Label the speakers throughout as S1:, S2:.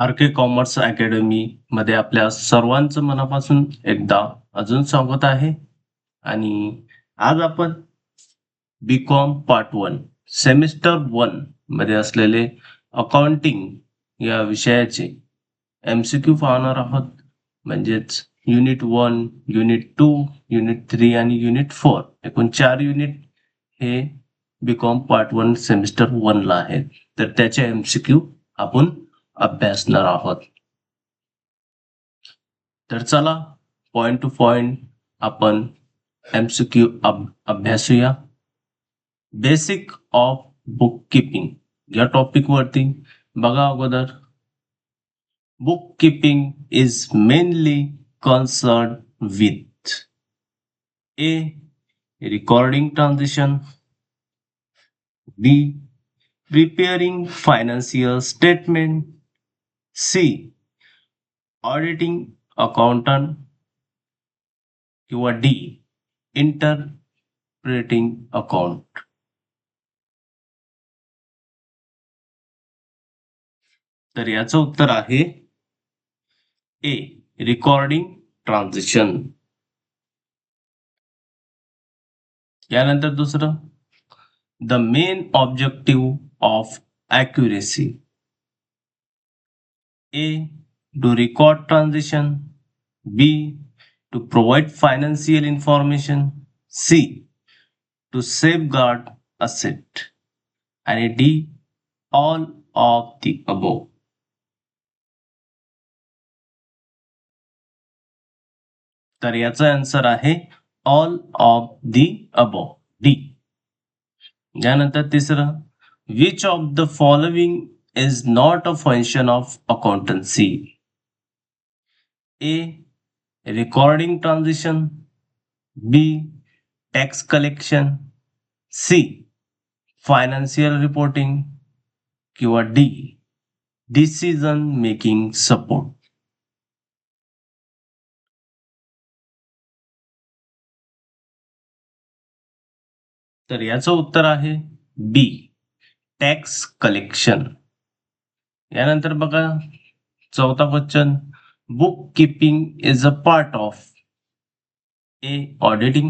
S1: R के commerce academy मध्ये आपल्या सर्वांचं मनापासून एकदा अजून स्वागत आहे. आणि आज आपण बी.कॉम पार्ट 1 सेमिस्टर 1 मध्ये असलेले अकाउंटिंग या विषयाचे एमसीक्यू पाहणार आहोत. म्हणजेच युनिट 1, युनिट 2, युनिट 3 आणि युनिट 4 एकूण 4 युनिट हे बी.कॉम पार्ट 1 सेमिस्टर 1 ला आहेत. तर त्याचे एमसीक्यू आपण अभ्यासणार आहोत. तर चला पॉइंट टू पॉइंट आपण एमसीक्यू अभ्यासूया. बेसिक ऑफ बुक कीपिंग या टॉपिक वरती बघा. अगोदर book keeping is mainly concern with a recording transition, B preparing financial statement, C auditing accountant किंवा डी इंटरप्रेटिंग अकाउंट. तर याचं उत्तर आहे ए रिकॉर्डिंग ट्रान्झिशन. यानंतर दुसरं the main objective of accuracy. A to record transition, B to provide financial information, C to safeguard asset, आणि D all of the above. तर याचा आन्सर आहे all of the above, D. यानंतर तिसरं which of the following is not a function of accountancy. A recording transition, B tax collection, C financial reporting किंवा D decision making support. तर याचं उत्तर आहे बी टॅक्स कलेक्शन. यानंतर बघा चौथा question book keeping is a part of A auditing,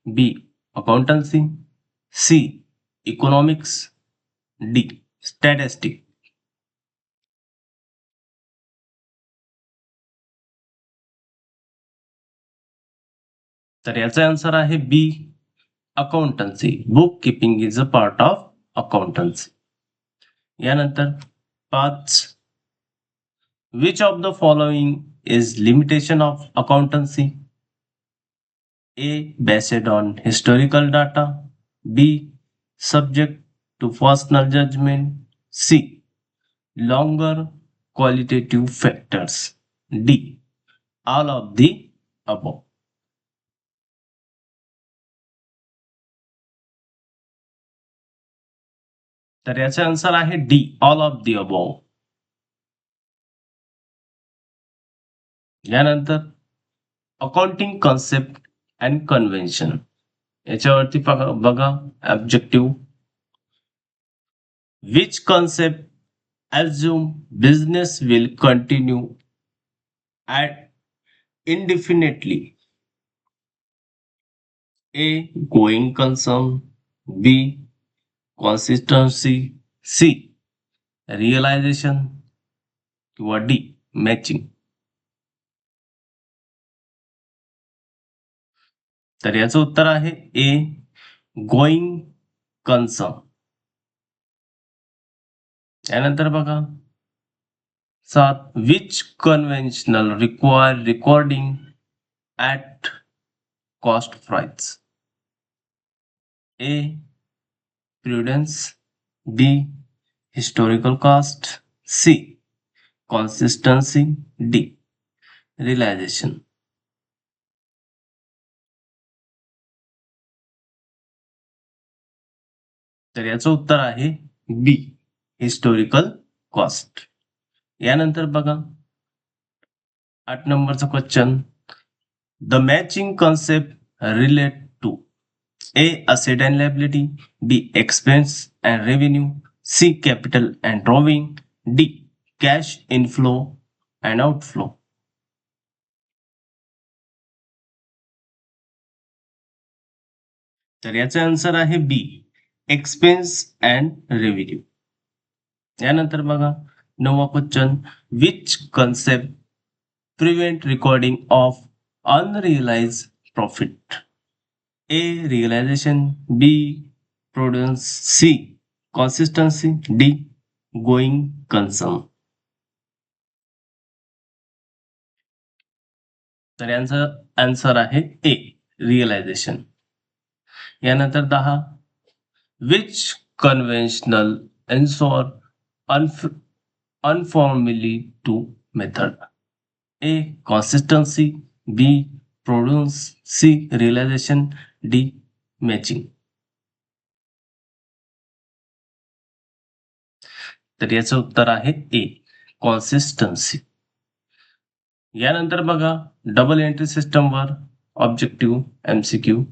S1: B accountancy, C economics, D statistic. तर याचा आन्सर आहे B accountancy. Book keeping is a part of accountancy. यानंतर 5 which of the following is limitation of accountancy. A based on historical data, B subject to personal judgment, C longer qualitative factors, D all of the above. तर याचे answer आहे D all of the above. यानंतर accounting concept and convention याच्यावरती बघा objective. Which concept assume business will continue at indefinitely. A going concern, B consistency, C realization किंवा D matching. तर याचं उत्तर आहे ए गोइंग कन्सर्न. यानंतर बघा 7 which conventional require recording at cost price. A prudence, B historical cost, C consistency, D realisation. तर याचं उत्तर आहे बी हिस्टोरिकल कॉस्ट. यानंतर बघा 8 नंबरचा question the matching concept relate to A asset and liability, B expense and revenue, C capital and drawing, D cash inflow and outflow. तर याचा answer आहे बी, एक्सपेन्स अँड रेव्हेन्यू. यानंतर बघा 9वा question, which concept prevent recording of unrealise profit? A realisation, B prudence, C consistency, D going concern. तर यांचा answer आहे A realisation. यानंतर 10, which conventional ensure uniformly to method? A consistency, B prudence, C realisation, D matching. तर याचं उत्तर आहे A consistency. यानंतर बघा डबल एंट्री सिस्टमवर objective MCQ.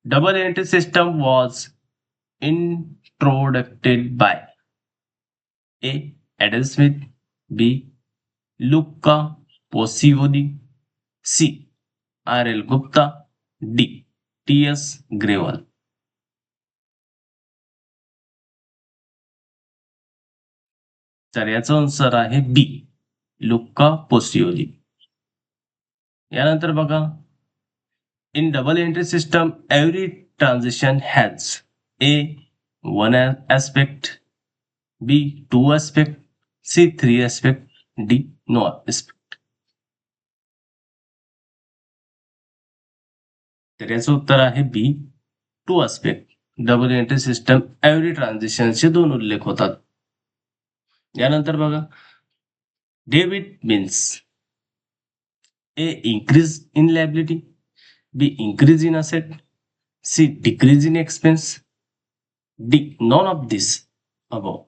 S1: Double entry system was introduced by A. Adam Smith, B. Luca Pacioli, C. R.L. Gupta, D. T.S. Grewal. तर याचा answer आहे बी लुका पोसिओली. यानंतर बघा in double entry system every transition has a 1 aspect, B 2 aspect, C 3 aspect, D no aspect. तर याचं उत्तर आहे B 2 aspect. Double entry system every ट्रान्झिशनचे 2 उल्लेख होतात. यानंतर बघा debit means A increase in liability, B increase in asset, C decrease in expense, D none of this above.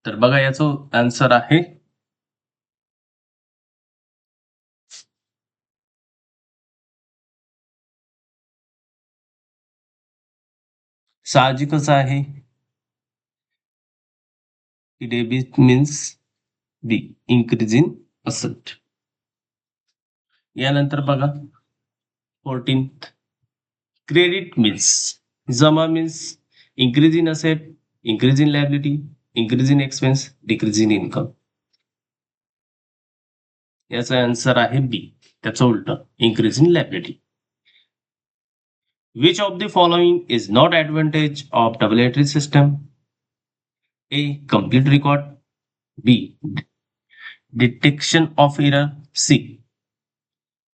S1: तर बघा याचं आन्सर आहे साहजिकच आहे की debit means B increase in asset. यानंतर बघा 14th क्रेडिट मीन्स जमा means increase in asset, increase in liability, increase in expense, decrease in income. याचा आन्सर आहे बी त्याचं उलट increase in liability. Which of the following is not advantage of double entry system? A. Complete record. B. Detection of error. C.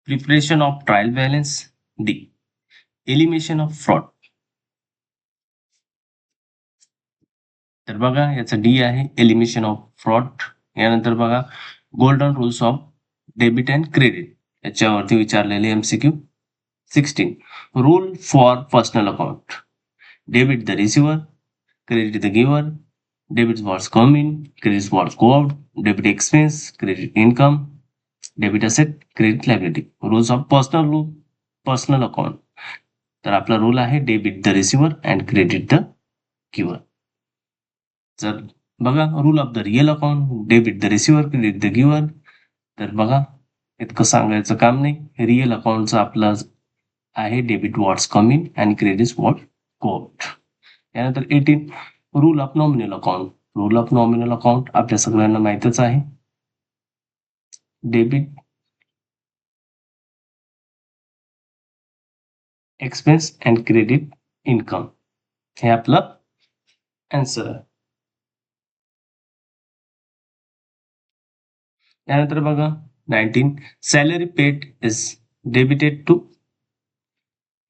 S1: Preparation of trial balance. D. Elimination of fraud. तर बघा याचा D आहे elimination of fraud. यानंतर बघा golden rules of debit and credit याच्यावरती विचारलेले MCQ. 16 rule for personal account. Debit the receiver, credit the giver, debit what's come in, credit what's go out, debit expense, credit income, debit asset, credit liability. Rules of personal account. तर आपला rule आहे debit the receiver and credit the giver. जर बघा rule of the real account debit the receiver credit the giver. तर बघा इतकं सांगायचं काम नाही. रिअल अकाउंटचं आपलं आहे debit what's come in and credit what go out. यानंतर 18 rule of nominal account. Rule of nominal account आपल्या सगळ्यांना माहितच आहे. Debit expense and credit income हे आपलं आन्सर आहे. यानंतर बघा 19 salary paid is debited to.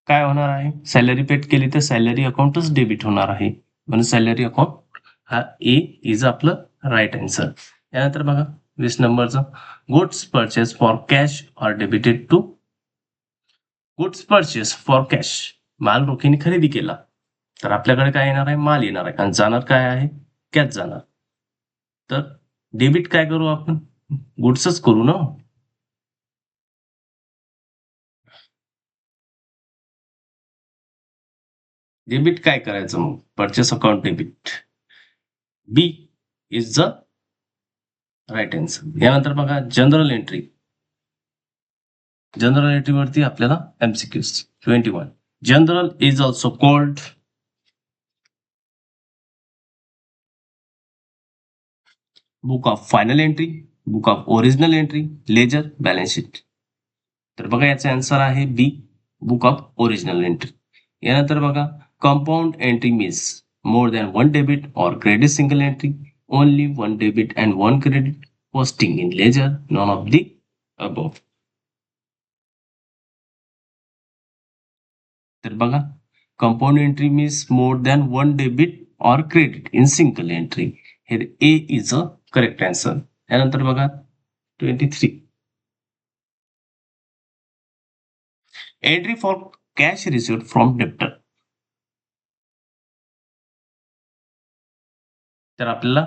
S1: काय होणार आहे सॅलरी पेड केली तर सॅलरी अकाउंटच डेबिट होणार आहे म्हणून सॅलरी अकाउंट हा ए इज आपलं राईट आन्सर. यानंतर बघा 20 नंबरचं goods purchase for cash or debited to. Goods purchase for cash माल रोखीने खरेदी केला तर आपल्याकडे काय येणार आहे माल येणार आहे आणि जाणार काय आहे कॅश जाणार. तर डेबिट काय करू आपण गुड्सच करू ना. डेबिट काय करायचं मग? Purchase account debit. B is the right answer. यानंतर बघा जनरल एंट्री. जनरल एंट्री वरती आपल्याला MCQs 21. Journal is also called book of final entry, book of original entry, ledger, balance sheet. तर बघा याचा आन्सर आहे B, book of original entry. यानंतर बघा compound entry means more than one debit और credit single entry, only one debit and one credit, posting in ledger, non of the above. तर बघा compound entry means more than one debit और credit in single entry. हे A is a correct answer. यानंतर बघा 23. Entry for cash received from debtor. तर आपल्याला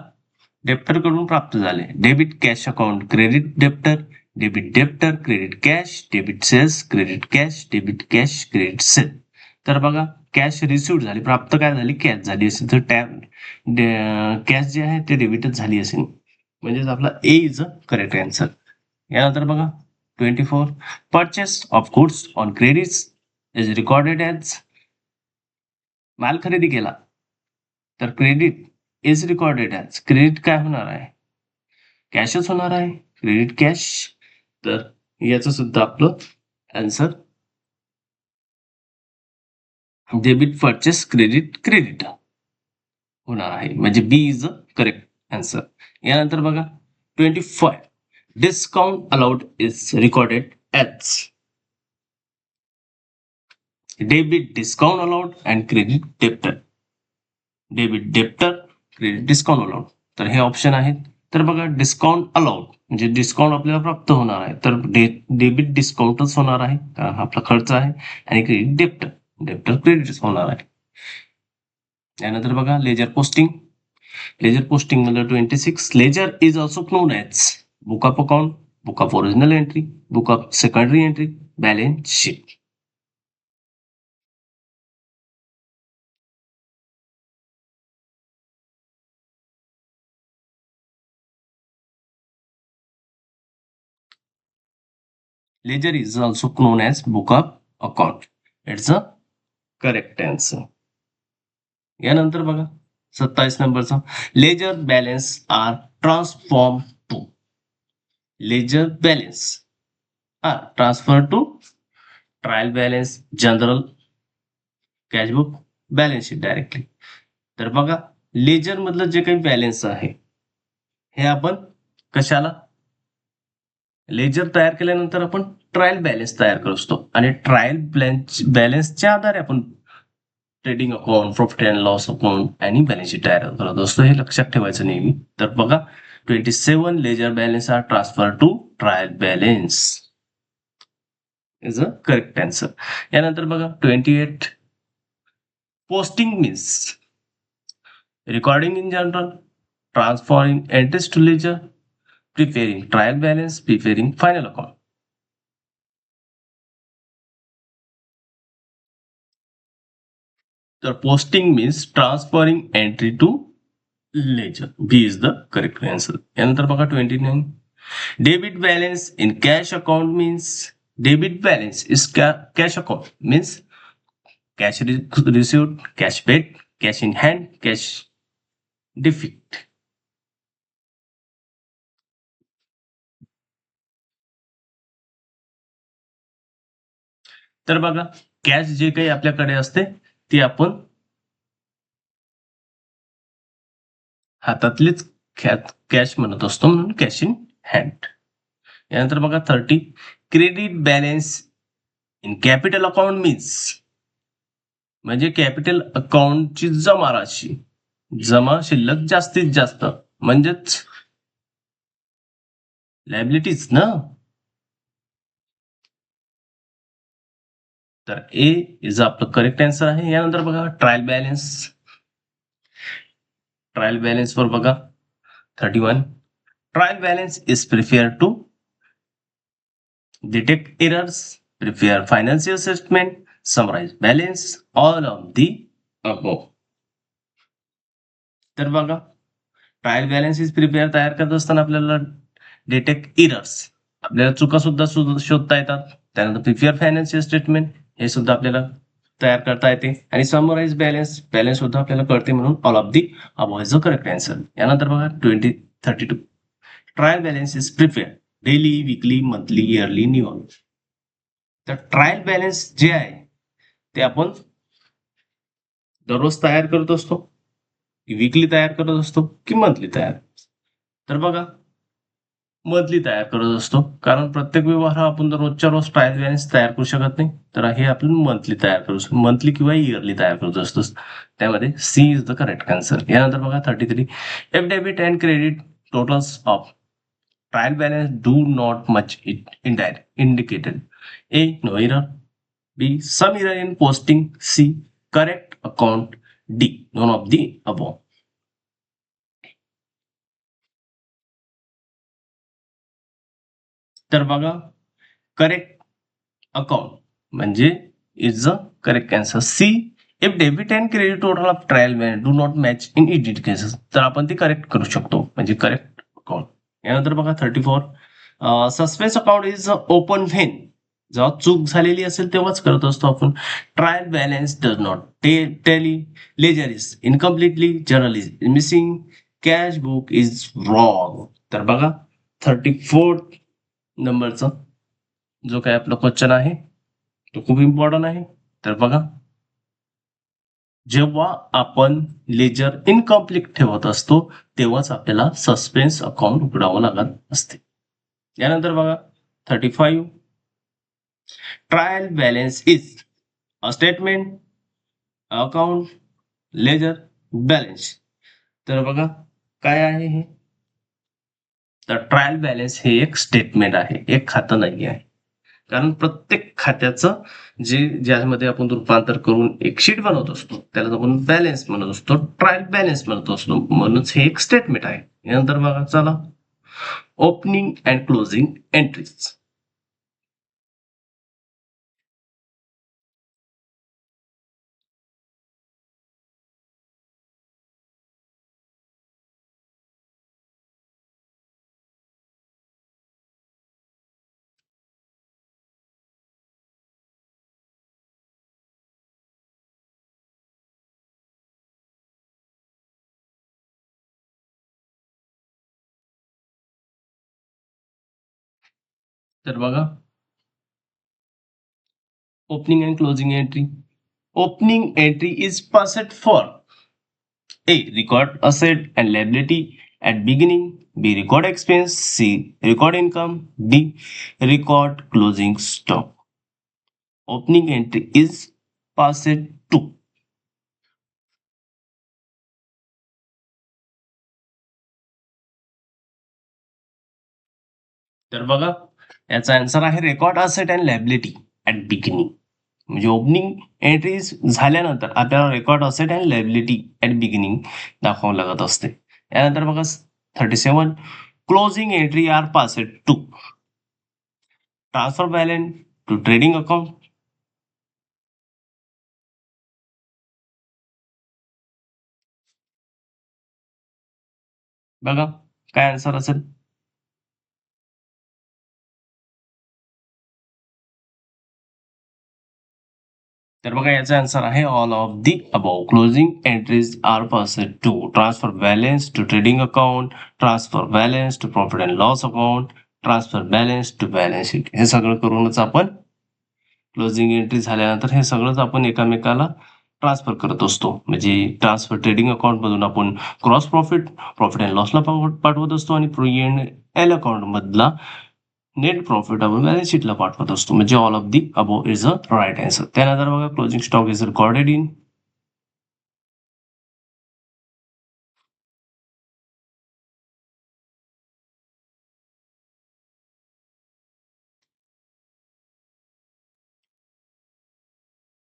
S1: debtor कडून प्राप्त झाले. Debit cash account, credit debtor, debit debtor, credit cash, debit sales, credit cash, debit cash, credit sale. तर बघा कॅश रिसिव्ड झाली, प्राप्त काय झाली? कॅश झाली असेल तर कॅश जे आहे ते डेबिटच झाली असेल. म्हणजेच आपला ए इज अ करेक्ट आन्सर. यानंतर बघा 24. Purchase of goods on credits is recorded as. माल खरेदी केला तर credit is recorded as. Credit काय होणार आहे? कॅशच होणार आहे, क्रेडिट कॅश. तर याचं सुद्धा आपलं answer debit purchase credit credit होणार आहे. म्हणजे B is a correct answer. यानंतर बघा 25. Discount allowed is recorded as. Debit discount aloud and credit debtor. Debit debtor, credit discount allowed. तर हे ऑप्शन आहेत. तर बघा डिस्काउंट अलाउड म्हणजे डिस्काउंट आपल्याला प्राप्त होणार आहे, तर डेबिट डिस्काउंटच होणार आहे कारण हा आपला खर्च आहे. आणि क्रेडिट डेप्टर, डेप्टर क्रेडिट होणार आहे. त्यानंतर बघा लेजर पोस्टिंग. लेजर पोस्टिंग मध्ये 26. Ledger is also known as book of account, book of original entry, book of secondary entry, balance sheet. Ledger is also known as book of account. It's a correct answer. यानंतर बघा 27 नंबरचा ledger balance are transform to. Ledger balance are transfer to trial balance, journal, cashbook, balance sheet directly. तर बघा ledger मधलं जे काही balance आहे हे आपण कशाला लेजर तयार केल्यानंतर आपण ट्रायल बॅलन्स तयार करत असतो आणि ट्रायल बॅलन्सच्या आधारे आपण trading account, profit and loss account आणि बॅलन्स शीट तयार करत असतो. हे लक्षात ठेवायचं नेहमी. तर बघा 27 ledger balance are transfer to trial balance is a correct answer. यानंतर बघा 28. Posting means recording in general, transferring entries to ledger, preparing trial balance, preparing final account. The posting means transferring entry to ledger. B is the correct answer. Another baka 29. Debit balance in cash account means debit balance is cash account means cash received, cash paid, cash in hand, cash defect. तर बघा cash जे काही आपल्याकडे असते ती आपण हातातलीच cash म्हणत असतो म्हणून कॅश इन हँड. यानंतर बघा 30. Credit balance in capital account means म्हणजे कॅपिटल अकाउंटची जमा राशी, जमा शिल्लक जास्तीत जास्त म्हणजेच लायबिलिटीज ना. तर ए इज आपलं करेक्ट आन्सर आहे. यानंतर बघा ट्रायल बॅलन्स. ट्रायल बॅलन्स वर बघा 31. Trial balance is prepare to detect errors, prepare financial statement, summarize balance, all of the above. तर बघा, ट्रायल बॅलन्स इज प्रिपेअर तयार करत असताना आपल्याला डिटेक्ट इरर्स, आपल्याला चुका सुद्धा शोधता येतात. त्यानंतर प्रिपेअर फायनान्शियल स्टेटमेंट हे सुद्धा आपल्याला तयार करता येते. आणि समराइज बॅलन्स, बॅलन्स सुद्धा आपल्याला कळते, म्हणून all of the above is the correct answer. यानंतर बघा 2032 trial balance is prepare daily, weekly, monthly, yearly, new. तर ट्रायल बॅलन्स जे आहे ते आपण दररोज तयार करत असतो, वीकली तयार करत असतो की मंथली तयार. तर बघा, मंथली तयार करत असतो, कारण प्रत्येक व्यवहार हा आपण रोजच्या रोज ट्रायल बॅलन्स तयार करू शकत नाही. तर हे आपण मंथली तयार करू शकतो, मंथली किंवा इयरली तयार करत असतो. त्यामध्ये C is the correct answer. यानंतर बघा 33 if debit and credit totals of trial balance do not match it indicated. A no error, B some error in posting, C correct account, D none of the above. तर बघा, correct account म्हणजे is the correct answer. C if debit and credit total of trial balance do not match in it cases, तर आपण ती correct करू शकतो, म्हणजे correct account. यानंतर बघा 34 suspense account is open when, जेव्हा चूक झालेली असेल तेव्हाच करत असतो आपण. Trial balance does not tally, ledger is incompletely, journal is missing, cash book is wrong. तर बघा 34 नंबरचा जो काय आपला क्वेश्चन आहे तो खूप इम्पॉर्टंट आहे. तर बघा, जेव्हा आपण लेजर इनकम्प्लीट ठेवत असतो तेव्हाच आपल्याला सस्पेन्स अकाउंट उघडावं लागत असते. यानंतर बघा 35 trial balance is a statement, account, ledger, balance. तर बघा काय आहे हे, तर ट्रायल बॅलन्स हे एक स्टेटमेंट आहे, एक खातं नाही आहे. कारण प्रत्येक खात्याचं जे ज्यामध्ये आपण रूपांतर करून एक शीट बनवत असतो त्याला आपण बॅलन्स म्हणत असतो, ट्रायल बॅलन्स म्हणत असतो, म्हणूनच हे एक स्टेटमेंट आहे. यानंतर बघा चला, ओपनिंग अँड क्लोजिंग एंट्रीज. तर बघा, opening and closing entry. Opening entry is percent for A. Record asset and liability at beginning. B. Record expense. C. Record income. D. Record closing stock. Opening entry is passed to. तर बघा, याचा answer आहे record asset and liability at beginning. म्हणजे opening entry झाल्यानंतर आपल्याला record asset and liability at beginning दाखवावं लागत असते. यानंतर बघा 37 closing entry are passed to transfer balance to trading account. बघा काय आन्सर असेल. तर बघा याचा आन्सर आहे all of the above. Closing entries are passed to transfer balance to trading account, transfer balance to profit and loss account, transfer balance to balance sheet. हे सगळं करूनच आपण क्लोजिंग एंट्री झाल्यानंतर हे सगळंच आपण एकामेकाला ट्रान्सफर करत असतो. म्हणजे ट्रान्सफर ट्रेडिंग अकाउंट मधून आपण क्रॉस प्रॉफिट, प्रॉफिट अँड लॉसला पाठवत असतो, आणि प्री एंड एल अकाउंट मधला नेट प्रॉफिट आपण बॅलन्स शीटला पाठवत असतो. म्हणजे all of the above is a right answer. त्यानंतर बघा closing stock is recorded in.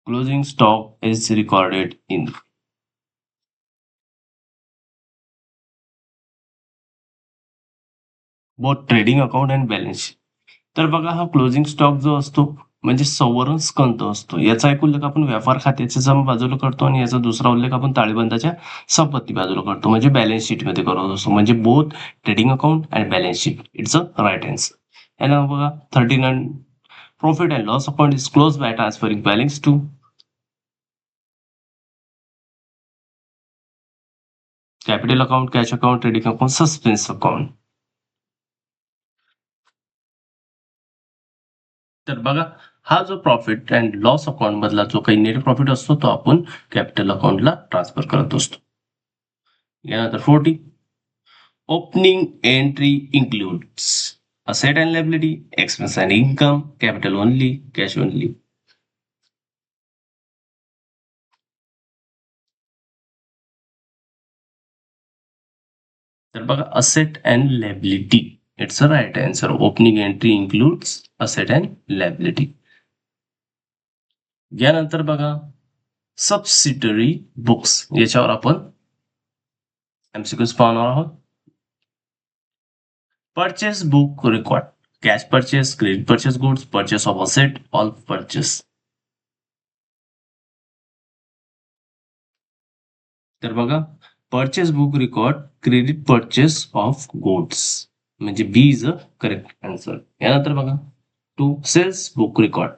S1: Closing stock is recorded in both trading account and balance sheet. तर बघा, हा क्लोजिंग स्टॉक जो असतो म्हणजे संवरण स्कंद असतो. याचा एक उल्लेख आपण व्यापार खात्याच्या जमा बाजूला करतो आणि याचा दुसरा उल्लेख आपण ताळेबंदाच्या संपत्ती बाजूला करतो, म्हणजे बॅलन्स शीट मध्ये करत असतो. म्हणजे both trading account and balance sheet it's a right answer. याला बघा 39 profit and loss account is close by transferring balance to capital account, cash account, trading account, suspense account. तर बघा, हा जो प्रॉफिट अँड लॉस अकाउंट मधला जो काही net profit असतो तो आपण कॅपिटल अकाउंटला ट्रान्सफर करत असतो. यानंतर 40 opening entry includes asset and liability, expense and income, capital only, cash only. तर बघा, asset and liability, it's a right answer. Opening entry includes asset and liability. यानंतर बघा, सबसिडरी बुक्स, याच्यावर आपण एमसीक्यूज पाहणार आहोत. Purchase book record, cash purchase, credit purchase goods, purchase of asset, all purchase. तर बघा, purchase book record credit purchase of goods, म्हणजे B is a correct answer. यानंतर बघा, two sales book record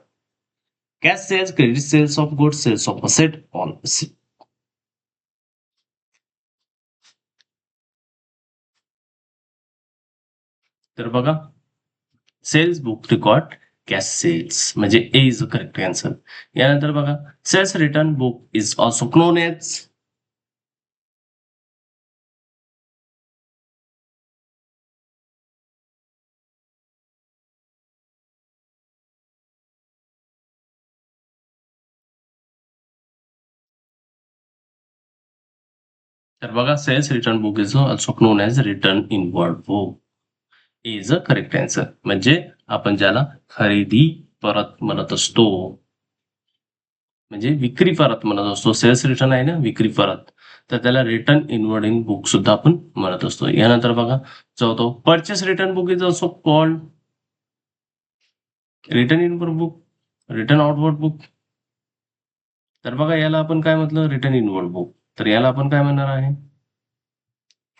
S1: cash sales, credit sales of goods, sales of asset, all asset. तर बघा, sales book record cash sales, म्हणजे A is a correct answer. यानंतर बघा, sales return book is also known age. तर बघा, sales return book is also known as return inward book is a correct answer. म्हणजे आपण ज्याला खरेदी परत म्हणत असतो, म्हणजे विक्री परत म्हणत असतो. सेल्स रिटर्न आहे ना, विक्री परत, तर त्याला रिटर्न इनवर्ड इन बुक सुद्धा आपण म्हणत असतो. यानंतर बघा, चौथं, purchase return book is also called return inward book, return outward book. तर बघा, याला आपण काय म्हटलं, रिटर्न इनवर्ड बुक, तर याला आपण काय म्हणणार आहे,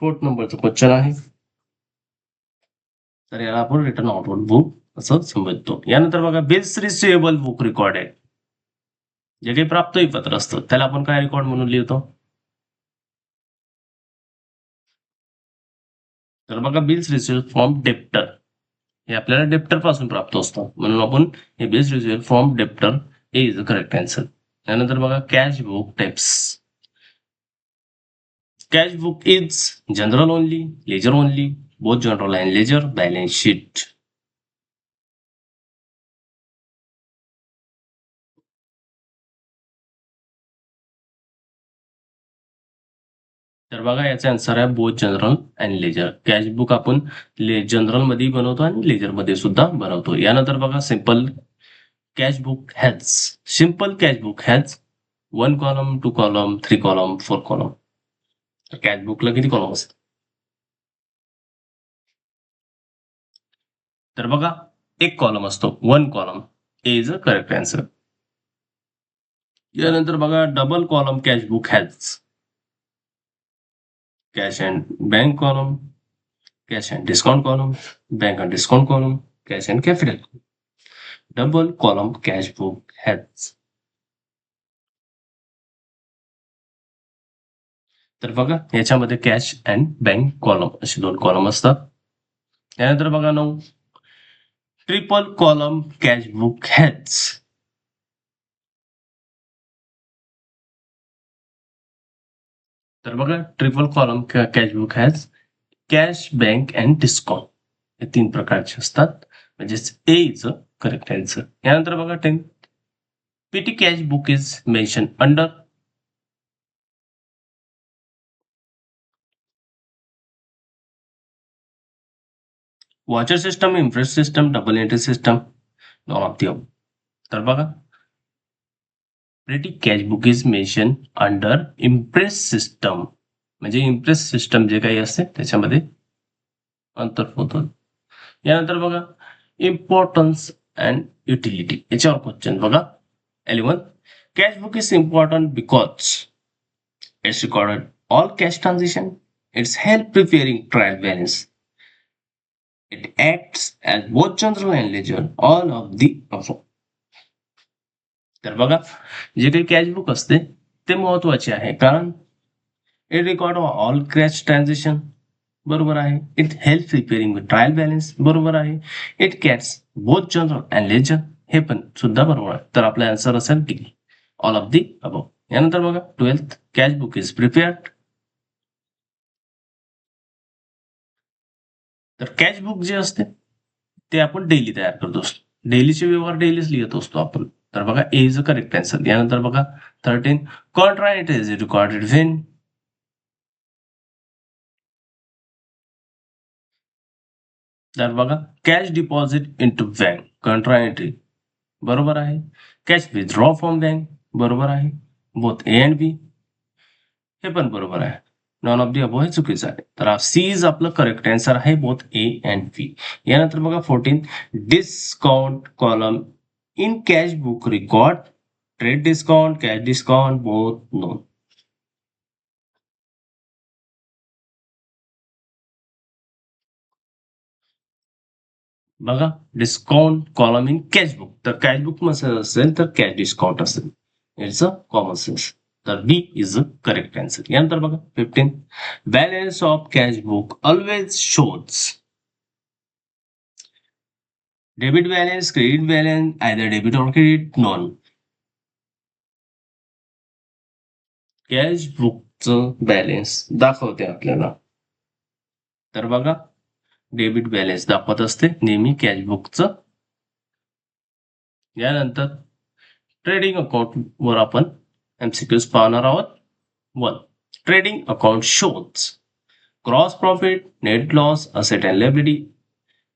S1: 4th नंबरचं क्वेश्चन आहे, तर याला आपण रिटर्न आउटवर्ड बुक असं समजतो. यानंतर बघा, बिल्स रिसिवेबल बुक रेकॉर्ड आहे, जे काही प्राप्तही पत्र असतं त्याला आपण काय रेकॉर्ड म्हणून लिहितो. तर बघा, बिल्स रिसिव्ह फ्रॉम डेप्टर, हे आपल्याला डेप्टर पासून प्राप्त असतं, म्हणून आपण हे बिल्स रिसिव्ह फ्रॉम डेप्टर हे इज द करेक्ट आन्सर. त्यानंतर बघा, cash book types, cash book is journal only, ledger only, both journal and ledger, balance sheet. तर बघा, याचा आन्सर आहे both journal and ledger. Cash book आपण journal मध्ये बनवतो आणि लेजर मध्ये सुद्धा बनवतो. यानंतर बघा, simple cash book has, simple cash book has 1 column, 2 column, 3 column, 4 column. तर कॅश बुकला किती कॉलम असतात, तर बघा, 1 कॉलम असतो, 1 column is a correct answer. यानंतर बघा, double column cash book has cash and bank column, cash and discount column, bank and discount column, cash and capital. Double column cash book has. तर बघा, याच्यामध्ये cash and bank column असे 2 column असतात. त्यानंतर बघा, 9 triple column cash book has. तर बघा, triple column cash book has cash, bank and discount, हे 3 प्रकारचे असतात, म्हणजेच ए इज अ करेक्ट आन्सर. यानंतर बघा, 10 पेटी cash book is mention under. Watcher system, impress system, double entry system, non of the above. तर बघा, पेटी cash book is mention under impress system, म्हणजे इम्प्रेस सिस्टम जे काही असते त्याच्यामध्ये अंतर्भूत होतं. यानंतर बघा, इम्पॉर्टन्स अँड युटिलिटी याच्यावर क्वेश्चन बघा. 11 cash book is important because it's recorded all cash transaction. It's help preparing trial balance. It acts as both general and ledger, all of the above. तर बघा जे काही कॅश बुक असते ते महत्वाचे आहे कारण it record all cash transaction बरोबर आहे. It help preparing with trial balance बरोबर आहे. It acts both journal and ledger हे पण सुद्धा बरोबर आहे. तर आपला आन्सर असेल D, all of the above. यानंतर बघा 12th cash book is prepared. तर कॅश बुक जे असते ते आपण डेली तयार करत असतो. डेलीचे व्यवहार डेलीच लिहित असतो आपण. तर बघा A is a correct answer. यानंतर बघा 13 Contra entry is recorded when. तर बघा cash deposit into bank Contra entry बरोबर आहे. कॅश विथड्रॉ फ्रॉम बँक बरोबर आहे. बोथ ए अँड बी हे पण बरोबर आहे. नॉन ऑफ दी अबो हे चुकीचं आहे. तर सी इज आपलं करेक्ट आन्सर आहे बोथ ए अँड बी. यानंतर बघा 14 discount column in cash book record trade discount cash discount both none. बघा discount column in cash book तर कॅश बुक मध्ये असेल तर कॅश डिस्काउंट असेल. It's a common sense. तर B is a correct answer. यानंतर बघा 15 balance of cash book always shows debit balance credit balance either debit or credit non. Cash बुकचं balance दाखवते आपल्याला. तर बघा डेबिट बॅलन्स दाखवत असते नेहमी कॅश बुकचं. यानंतर ट्रेडिंग अकाउंट वर आपण एमसीक्यूज पाहणार आहोत. 1 trading account shows cross profit net loss asset and liability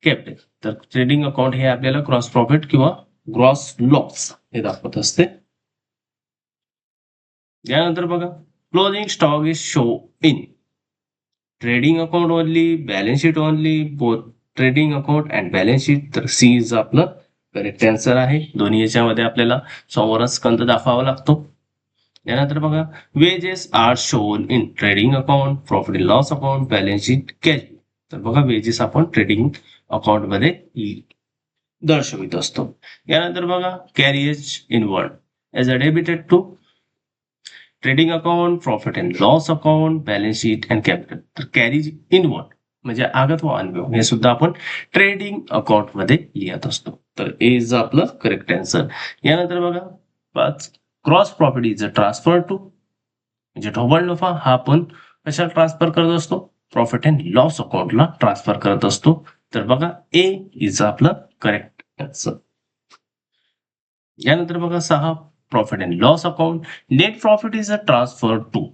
S1: capital. तर ट्रेडिंग अकाउंट हे आपल्याला क्रॉस प्रॉफिट किंवा ग्रॉस लॉस हे दाखवत असते. यानंतर बघा closing stock is show in trading account only balance sheet only both trading account and balance sheet. तर सी इज आपलं करेक्ट आन्सर आहे. दोन्ही याच्यामध्ये आपल्याला समोरच स्कंद दाखवावा लागतो. यानंतर बघा wages are shown in trading account profit and loss account balance sheet cash. तर बघा वेजेस आपण ट्रेडिंग अकाउंट मध्ये दर्शवित असतो. यानंतर बघा carriage inward as a debited to trading account profit and loss account balance sheet and capital. तर carriage inward म्हणजे आगत व अनव्यव हे सुद्धा आपण ट्रेडिंग अकाउंट मध्ये लिहित असतो. तर ए इज आपलं करेक्ट आन्सर. यानंतर बघा 5 gross profit is a transfer to म्हणजे ढोबळ नफा हा आपण कशाला ट्रान्सफर करत असतो प्रॉफिट अँड लॉस अकाउंटला ट्रान्सफर करत असतो. तर बघा ए इज आपलं करेक्ट आन्सर. यानंतर बघा 6 profit and loss account net profit is a transfer to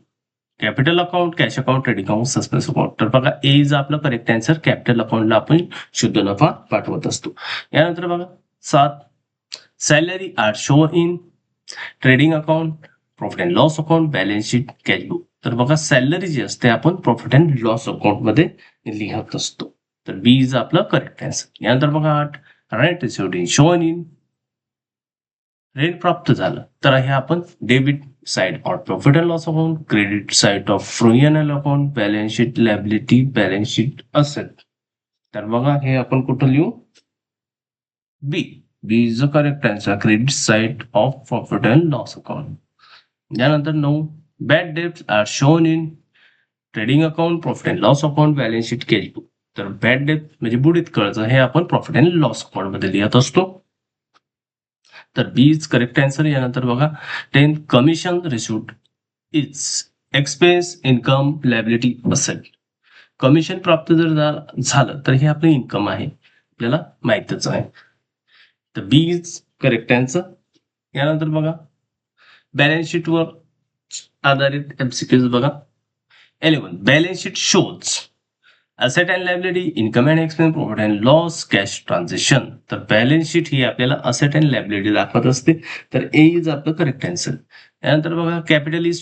S1: capital account cash account trading account suspense account. तर बघा ए इज आपलं करेक्ट आन्सर. कॅपिटल अकाउंटला आपण शुद्ध नफा पाठवत असतो. यानंतर बघा 7 salary are show in trading account profit and loss account balance sheet cash book. तर बघा सॅलरी जी असते आपण प्रॉफिट अँड लॉस अकाउंट मध्ये लिहत असतो. तर बी इज आपलं करेक्ट आन्सर. यानंतर बघा 8 rent received in shown in rent प्राप्त झालं तर हे आपण debit side of profit and loss account credit side of P&L account balance sheet liability balance sheet असेल. तर बघा हे आपण कुठं लिहू B. B is the correct answer credit side of profit and loss account. यानंतर 9 bad debts are shown in trading account profit and loss account balance sheet cash book. तर bad डेब्ट म्हणजे बुडीत कर्ज हे आपण प्रॉफिट अँड लॉस अकाउंट मध्ये लिहित असतो. तर बी इज करेक्ट आन्सर. यानंतर बघा 10 commission received is expense income liability असेल. कमिशन प्राप्त जर झालं तर हे आपलं इन्कम आहे आपल्याला माहितच आहे. तर बी इज करेक्ट आन्सर. यानंतर बघा बॅलन्स शीटवर आधारित एमसीक्यूज बघा 11 balance sheet shows asset and liability income and expense profit and loss cash transaction. तर बॅलन्स शीट ही आपल्याला असेट अँड लायबिलिटी दाखवत असते. तर ए इज आपलं करेक्ट आन्सर. यानंतर बघा capital is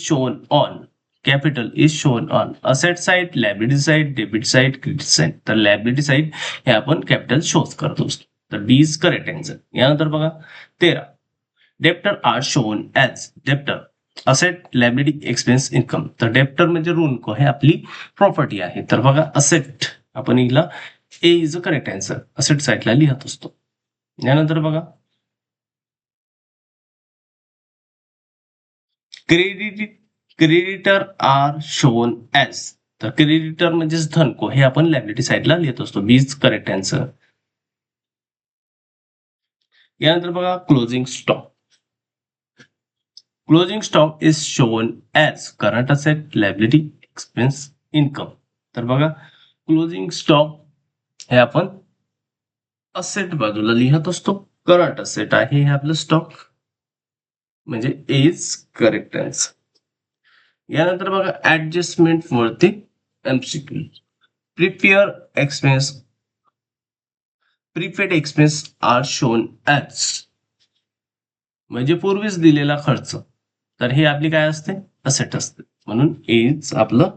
S1: shown on asset side liability side debit side credit side. तर liability side हे आपण कॅपिटल शोज करत असतो. तर बी इज करेक्ट आन्सर. यानंतर बघा 13. Debtor R shown as debtor asset liability expense income. तर डेप्टर म्हणजे ऋण हे आपली प्रॉपर्टी आहे. तर बघा असेट आपण हिला A is a correct answer asset साईडला लिहत असतो. यानंतर बघा क्रेडिटर आर शोन ॲज. तर क्रेडिटर म्हणजेच धनको हे आपण लायबिलिटी साईडला लिहित असतो. B is correct answer. यानंतर बघा closing stock. Closing stock is shown as current asset liability expense income. तर बघा क्लोजिंग स्टॉक हे आपण असेट बाजूला लिहत असतो. करंट असेट आहे हे आपलं स्टॉक म्हणजे इज करेक्ट आन्सर. यानंतर बघा ऍडजस्टमेंट वरती MCQ. Prepare expense prepaid expense are shown as म्हणजे पूर्वीच दिलेला खर्च. तर हे आपली काय असते असेट असते म्हणून इज आपलं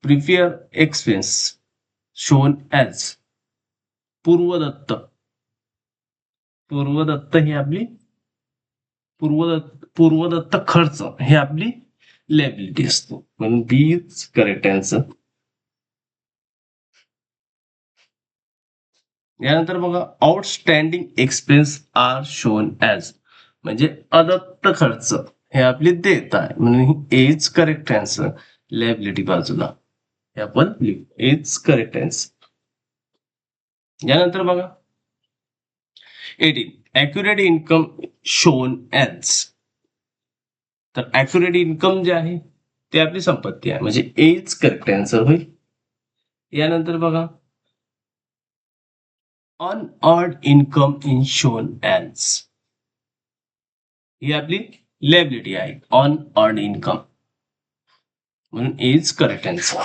S1: prepare expense shown as Purvadatta. Purvadatta ही आपली पूर्वदत्त खर्च हे आपली लायबिलिटी असते म्हणून बी इज करेक्ट आन्सर. यानंतर बघा outstanding expense are shown as म्हणजे अदत्त खर्च हे आपली देत आहे म्हणून इज करेक्ट आन्सर. लायबिलिटी बाजूला हे आपण लिहू इज करेक्ट आन्सर. यानंतर बघा 18. Accurate income shown as. तर ॲक्युरेट इन्कम जे आहे ते आपली संपत्ती आहे म्हणजे इज करेक्ट आन्सर होईल. यानंतर बघा unearned income in shown as he आपली लायबिलिटी आहे अनअर्न्ड इन्कम म्हणून इज करेक्ट आन्सर.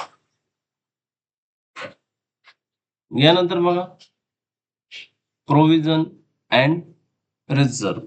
S1: यानंतर बघा प्रोव्हिजन अँड रिझर्व.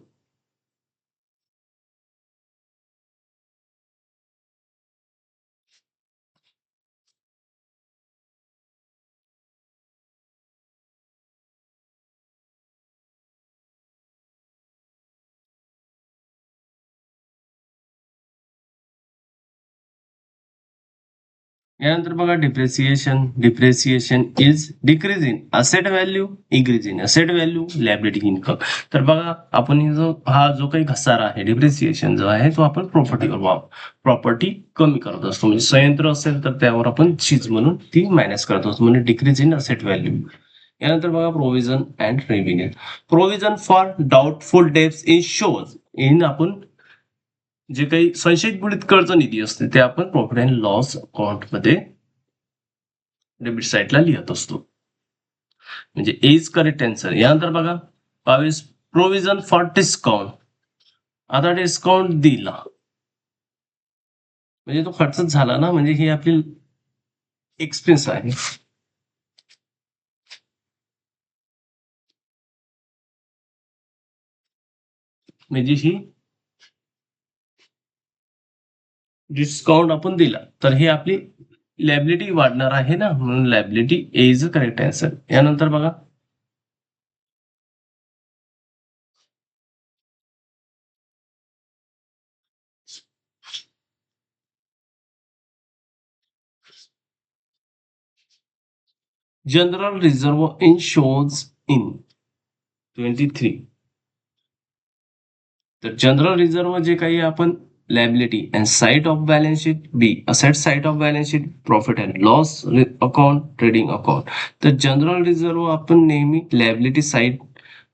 S1: यानंतर बघा depreciation is decrease in asset value increase in asset value liability income. तर बघा आपण हा जो काही घसारा आहे डिप्रेसिएशन जो आहे तो आपण प्रॉपर्टी कमी करत असतो म्हणजे संयंत्र असेल तर त्यावर आपण चीज म्हणून ती मायनस करत असतो म्हणजे डिक्रीज इन असेट व्हॅल्यू. यानंतर बघा provision and revenue. Provision for doubtful debts in shows in आपण जे काही संशयित बुडीत कर्ज निधी असते ते आपण प्रॉफिट अँड लॉस अकाउंट मध्ये डेबिट साईडला लिहत असतो म्हणजे इज करेक्ट आन्सर. यानंतर बघा 22. Provision for discount. आता डिस्काउंट दिला म्हणजे तो खर्चच झाला ना म्हणजे ही आपली एक्सपेन्स आहे. म्हणजे ही डिस्काउंट आपण दिला तर ही आपली लायबिलिटी वाढणार आहे ना म्हणून लायबिलिटी इज करेक्ट आन्सर. यानंतर बघा general reserve in shows in 23. तर जनरल रिझर्व जे काही आपण liability and side of balance sheet B asset side of balance sheet profit and loss account trading account. तर जनरल रिझर्व आपण नेहमी liability side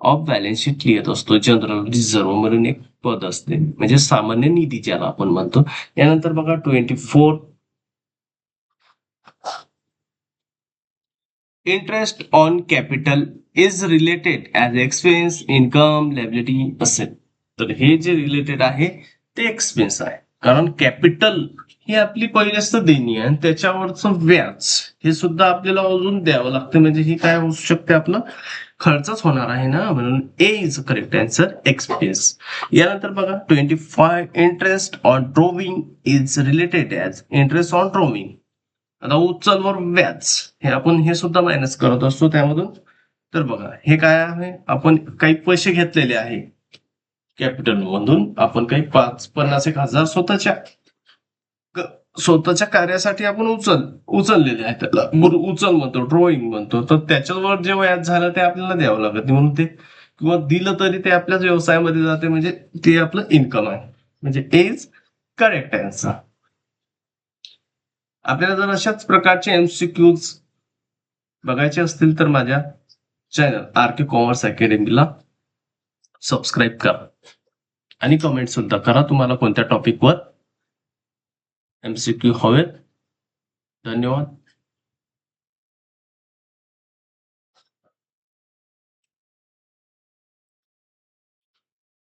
S1: of balance sheet लिहित असतो. General reserve म्हणून एक पद असते म्हणजे सामान्य निधी ज्याला आपण म्हणतो. यानंतर बघा 24. Interest on capital is related as expense income liability asset. तर हे जे रिलेटेड आहे ते एक्सपेन्स आहे कारण कॅपिटल ही आपली पहिलेच देणी आहे आणि त्याच्यावरचं व्याज हे सुद्धा आपल्याला अजून द्यावं लागतं म्हणजे ही काय होऊ शकते आपलं खर्चच होणार आहे ना म्हणून ए इज करेक्ट आन्सर एक्सपेन्स. यानंतर बघा 25. Interest on drawing is related as interest on drawing. आता उचलवर व्याज हे आपण हे सुद्धा मायनस करत असतो त्यामधून तर बघा हे काय आहे, आपण काही पैसे घेतलेले आहे कॅपिटल मधून, आपण काही 50,000 स्वतःच्या कार्यासाठी आपण उचललेले आहे. त्याला उचल म्हणतो, ड्रॉइंग म्हणतो. तर त्याच्यावर जे व्याज झालं ते आपल्याला द्यावं लागत नाही, म्हणून ते किंवा दिलं तरी ते आपल्याच व्यवसायामध्ये जाते, म्हणजे ते आपलं इन्कम आहे. म्हणजे इज करेक्ट आन्सर. आपल्याला जर अशाच प्रकारचे एमसीक्यूज बघायचे असतील तर माझ्या चॅनल आर के कॉमर्स अकॅडमीला सबस्क्राईब करा आणि कमेंट सुद्धा करा तुम्हाला कोणत्या टॉपिकवर एमसीक्यू हवेत. धन्यवाद.